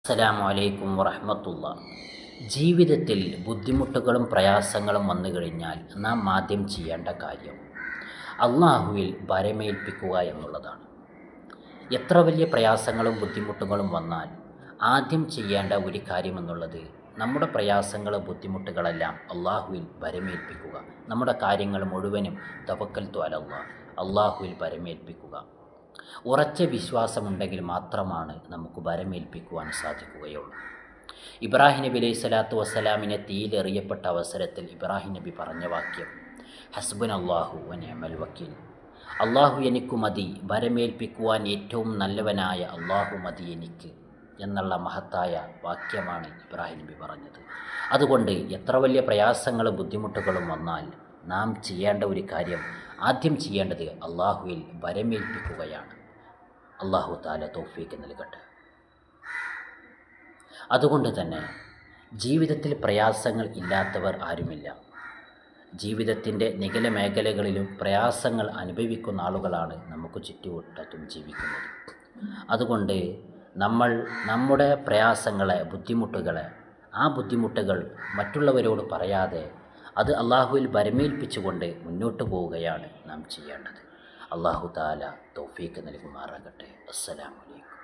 അസ്സലാമു അലൈക്കും വറഹ്മത്തുള്ളാ. ജീവിതത്തിൽ ബുദ്ധിമുട്ടുകളും പ്രയാസങ്ങളും വന്നു കഴിഞ്ഞാൽ നാം ആദ്യം ചെയ്യേണ്ട കാര്യം അള്ളാഹുവിൽ ഭരമേൽപ്പിക്കുക എന്നുള്ളതാണ്. എത്ര വലിയ പ്രയാസങ്ങളും ബുദ്ധിമുട്ടുകളും വന്നാൽ ആദ്യം ചെയ്യേണ്ട ഒരു കാര്യമെന്നുള്ളത് നമ്മുടെ പ്രയാസങ്ങളും ബുദ്ധിമുട്ടുകളെല്ലാം അള്ളാഹുവിൽ ഭരമേൽപ്പിക്കുക. നമ്മുടെ കാര്യങ്ങൾ മുഴുവനും തവക്കൽതു അലല്ലാഹ്, അള്ളാഹുവിൽ ഭരമേൽപ്പിക്കുക. ഉറച്ച വിശ്വാസമുണ്ടെങ്കിൽ മാത്രമാണ് നമുക്ക് ഭരമേൽപ്പിക്കുവാൻ സാധിക്കുകയുള്ളൂ. ഇബ്രാഹിം നബി അലൈഹി സ്വലാത്തു വസ്സലാമിനെ തീയിലെറിയപ്പെട്ട അവസരത്തിൽ ഇബ്രാഹിം നബി പറഞ്ഞ വാക്യം ഹസ്ബുനല്ലാഹു വനിഅമൽ വക്കീൽ, അള്ളാഹു എനിക്കു മതി, ഭരമേൽപ്പിക്കുവാൻ ഏറ്റവും നല്ലവനായ അള്ളാഹു മതി എനിക്ക് എന്നുള്ള മഹത്തായ വാക്യമാണ് ഇബ്രാഹിം നബി പറഞ്ഞത്. അതുകൊണ്ട് എത്ര വലിയ പ്രയാസങ്ങളും ബുദ്ധിമുട്ടുകളും വന്നാൽ നാം ചെയ്യേണ്ട ഒരു കാര്യം, ആദ്യം ചെയ്യേണ്ടത് അള്ളാഹുവിൽ ഭരമേൽപ്പിക്കുകയാണ്. അള്ളാഹു തആല തൗഫീഖ് നൽകട്ടെ. അതുകൊണ്ട് തന്നെ ജീവിതത്തിൽ പ്രയാസങ്ങൾ ഇല്ലാത്തവർ ആരുമില്ല. ജീവിതത്തിൻ്റെ നിഖില മേഖലകളിലും പ്രയാസങ്ങൾ അനുഭവിക്കുന്ന ആളുകളാണ് നമുക്ക് ചുറ്റുവട്ടത്തും ജീവിക്കുന്നത്. അതുകൊണ്ട് നമ്മൾ നമ്മുടെ പ്രയാസങ്ങളെ, ആ ബുദ്ധിമുട്ടുകൾ മറ്റുള്ളവരോട് പറയാതെ അത് അള്ളാഹുവിൽ ഭരമേൽപ്പിച്ചുകൊണ്ട് മുന്നോട്ട് പോവുകയാണ് നാം ചെയ്യേണ്ടത്. അള്ളാഹു തആല തൗഫീഖ് നൽകുമാറാകട്ടെ. അസ്സലാമു അലൈക്കും.